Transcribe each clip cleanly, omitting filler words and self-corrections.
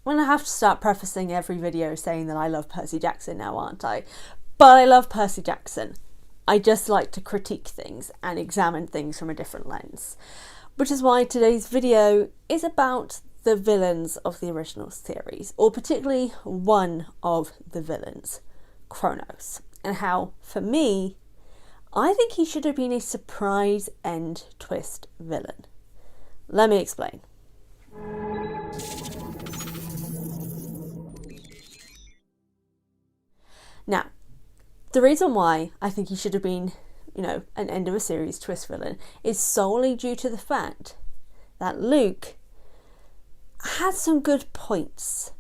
I'm going to have to start prefacing every video saying that I love Percy Jackson now, aren't I? But I love Percy Jackson. I just like to critique things and examine things from a different lens. Which is why today's video is about the villains of the original series, or particularly one of the villains, Kronos, and how, for me, I think he should have been a surprise end twist villain. Let me explain. Now, the reason why I think he should have been, an end of a series twist villain is solely due to the fact that Luke had some good points,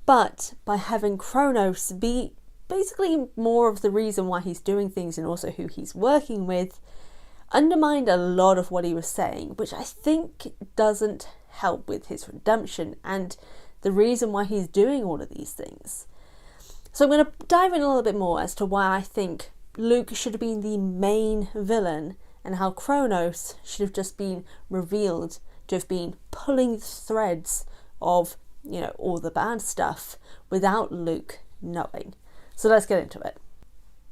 but by having Kronos be basically more of the reason why he's doing things and also who he's working with, undermined a lot of what he was saying, which I think doesn't help with his redemption and the reason why he's doing all of these things. So I'm going to dive in a little bit more as to why I think Luke should have been the main villain and how Kronos should have just been revealed to have been pulling threads of, all the bad stuff without Luke knowing. So let's get into it.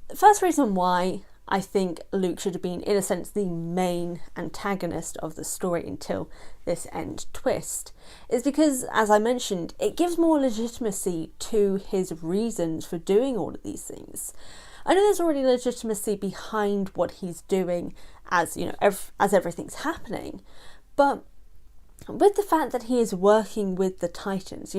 The first reason why I think Luke should have been, in a sense, the main antagonist of the story until this end twist is because, as I mentioned, it gives more legitimacy to his reasons for doing all of these things. I know there's already legitimacy behind what he's doing as, as everything's happening, but with the fact that he is working with the Titans,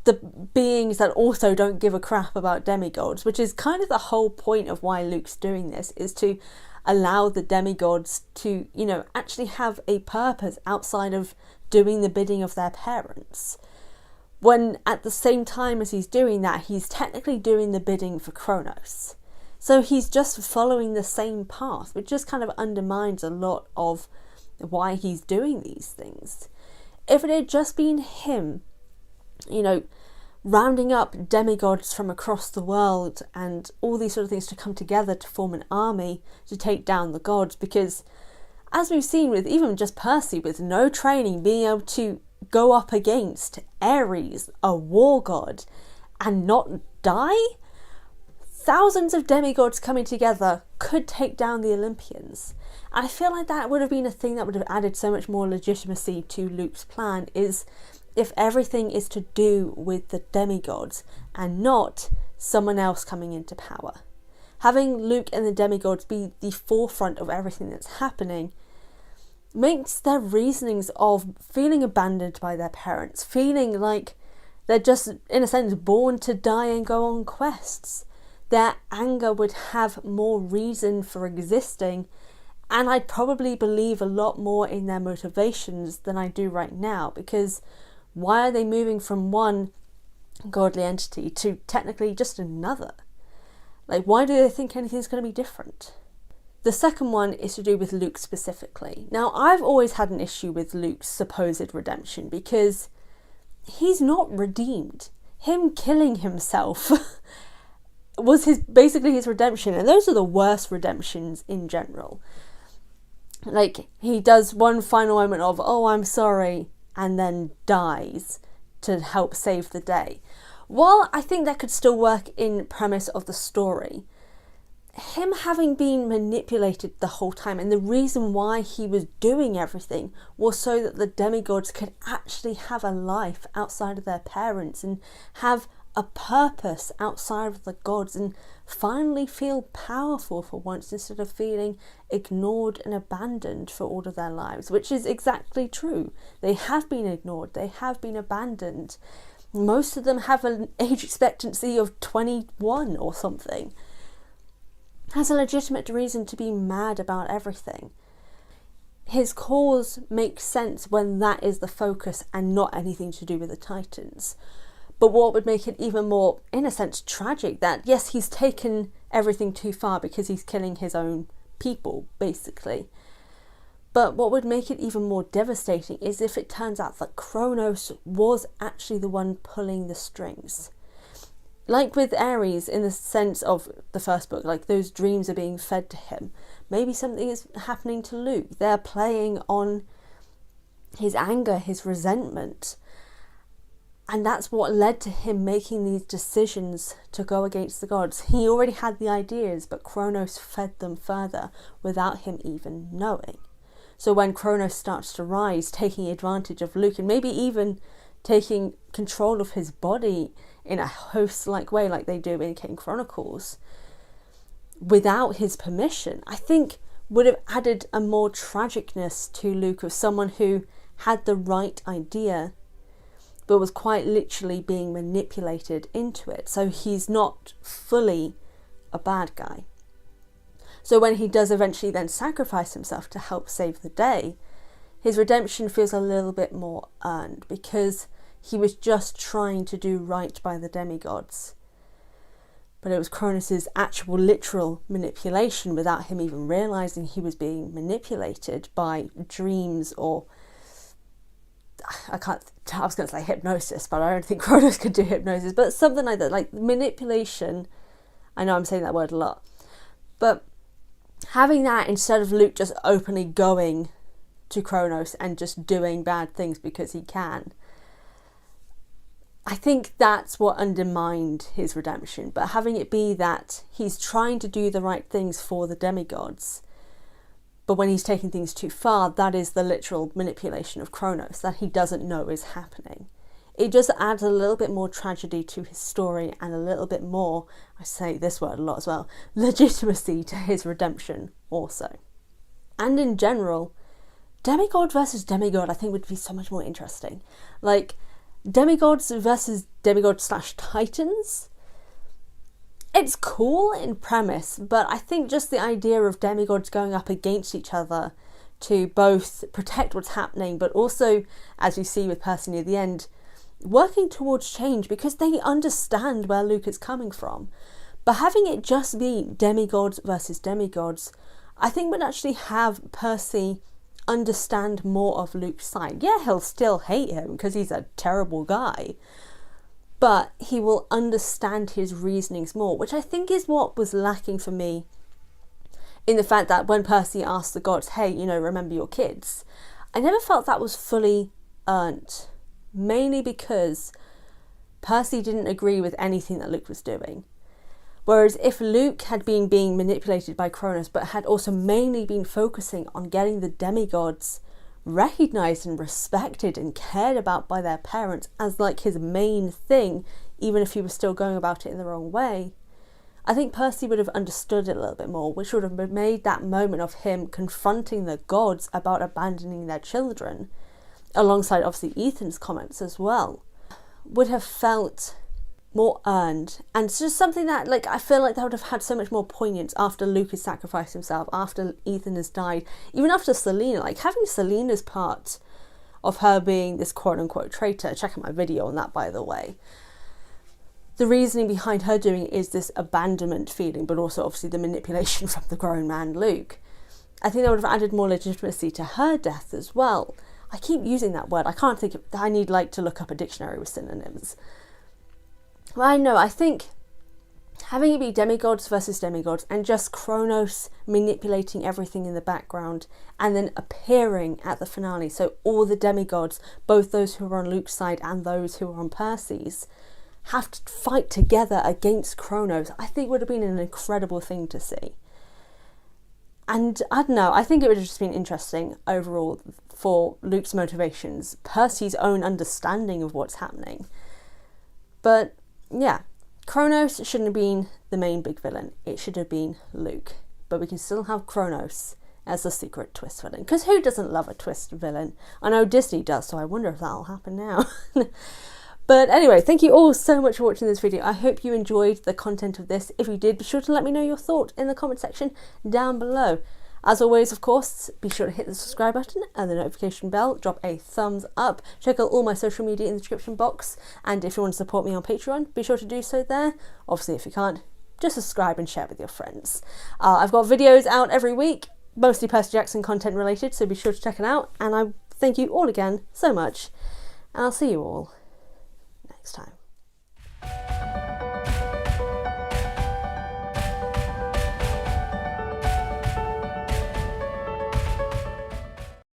the beings that also don't give a crap about demigods, which is kind of the whole point of why Luke's doing this, is to allow the demigods to, actually have a purpose outside of doing the bidding of their parents. When at the same time as he's doing that, he's technically doing the bidding for Kronos. So he's just following the same path, which just kind of undermines a lot of why he's doing these things. If it had just been him, rounding up demigods from across the world and all these sort of things to come together to form an army to take down the gods, because as we've seen with even just Percy, with no training, being able to go up against Ares, a war god, and not die, thousands of demigods coming together could take down the Olympians. And I feel like that would have been a thing that would have added so much more legitimacy to Luke's plan, is if everything is to do with the demigods and not someone else coming into power. Having Luke and the demigods be the forefront of everything that's happening makes their reasonings of feeling abandoned by their parents, feeling like they're just, in a sense, born to die and go on quests. Their anger would have more reason for existing, and I'd probably believe a lot more in their motivations than I do right now, because why are they moving from one godly entity to technically just another? Like, why do they think anything's going to be different? The second one is to do with Luke specifically. Now, I've always had an issue with Luke's supposed redemption because he's not redeemed. Him killing himself was basically his redemption, and those are the worst redemptions in general. Like, he does one final moment of, oh, I'm sorry, and then dies to help save the day. While I think that could still work in premise of the story, him having been manipulated the whole time, and the reason why he was doing everything was so that the demigods could actually have a life outside of their parents and have a purpose outside of the gods and finally feel powerful for once instead of feeling ignored and abandoned for all of their lives, which is exactly true. They have been ignored, they have been abandoned. Most of them have an age expectancy of 21 or something. Has a legitimate reason to be mad about everything. His cause makes sense when that is the focus and not anything to do with the Titans. But what would make it even more, in a sense, tragic, that yes, he's taken everything too far because he's killing his own people, basically. But what would make it even more devastating is if it turns out that Kronos was actually the one pulling the strings. Like with Ares, in the sense of the first book, like those dreams are being fed to him. Maybe something is happening to Luke. They're playing on his anger, his resentment. And that's what led to him making these decisions to go against the gods. He already had the ideas, but Kronos fed them further without him even knowing. So when Kronos starts to rise, taking advantage of Luke and maybe even taking control of his body in a host-like way like they do in King Chronicles, without his permission, I think would have added a more tragicness to Luke of someone who had the right idea but was quite literally being manipulated into it. So he's not fully a bad guy. So when he does eventually then sacrifice himself to help save the day, his redemption feels a little bit more earned because he was just trying to do right by the demigods. But it was Kronos' actual literal manipulation without him even realising he was being manipulated by dreams or I was going to say hypnosis, but I don't think Kronos could do hypnosis, but something like that, like manipulation. I know I'm saying that word a lot, but having that instead of Luke just openly going to Kronos and just doing bad things because he can, I think that's what undermined his redemption. But having it be that he's trying to do the right things for the demigods, but when he's taking things too far, that is the literal manipulation of Kronos that he doesn't know is happening. It just adds a little bit more tragedy to his story and a little bit more, I say this word a lot as well, legitimacy to his redemption also. And in general, demigod versus demigod I think would be so much more interesting. Like, demigods versus demigod/titans, it's cool in premise, but I think just the idea of demigods going up against each other to both protect what's happening, but also, as we see with Percy near the end, working towards change because they understand where Luke is coming from. But having it just be demigods versus demigods, I think would actually have Percy understand more of Luke's side. Yeah, he'll still hate him because he's a terrible guy, but he will understand his reasonings more, which I think is what was lacking for me in the fact that when Percy asked the gods, hey, remember your kids, I never felt that was fully earned, mainly because Percy didn't agree with anything that Luke was doing. Whereas if Luke had been being manipulated by Kronos, but had also mainly been focusing on getting the demigods recognised and respected and cared about by their parents as like his main thing, even if he was still going about it in the wrong way, I think Percy would have understood it a little bit more, which would have made that moment of him confronting the gods about abandoning their children, alongside obviously Ethan's comments as well, would have felt more earned. And it's just something that, like, I feel like that would have had so much more poignance after Luke has sacrificed himself, after Ethan has died, even after Selena. Like, having Selena's part of her being this quote-unquote traitor, check out my video on that, by the way. The reasoning behind her doing it is this abandonment feeling, but also obviously the manipulation from the grown man Luke. I think that would have added more legitimacy to her death as well. I keep using that word. I can't think of, I need to look up a dictionary with synonyms. Well, I know, I think having it be demigods versus demigods and just Kronos manipulating everything in the background and then appearing at the finale, so all the demigods, both those who are on Luke's side and those who are on Percy's, have to fight together against Kronos, I think would have been an incredible thing to see. And I don't know, I think it would have just been interesting overall for Luke's motivations, Percy's own understanding of what's happening. But yeah, Kronos shouldn't have been the main big villain. It should have been Luke. But we can still have Kronos as the secret twist villain. Because who doesn't love a twist villain? I know Disney does, so I wonder if that'll happen now. But anyway, thank you all so much for watching this video. I hope you enjoyed the content of this. If you did, be sure to let me know your thought in the comment section down below. As always, of course, be sure to hit the subscribe button and the notification bell. Drop a thumbs up. Check out all my social media in the description box. And if you want to support me on Patreon, be sure to do so there. Obviously, if you can't, just subscribe and share with your friends. I've got videos out every week, mostly Percy Jackson content related, so be sure to check it out. And I thank you all again so much. And I'll see you all next time.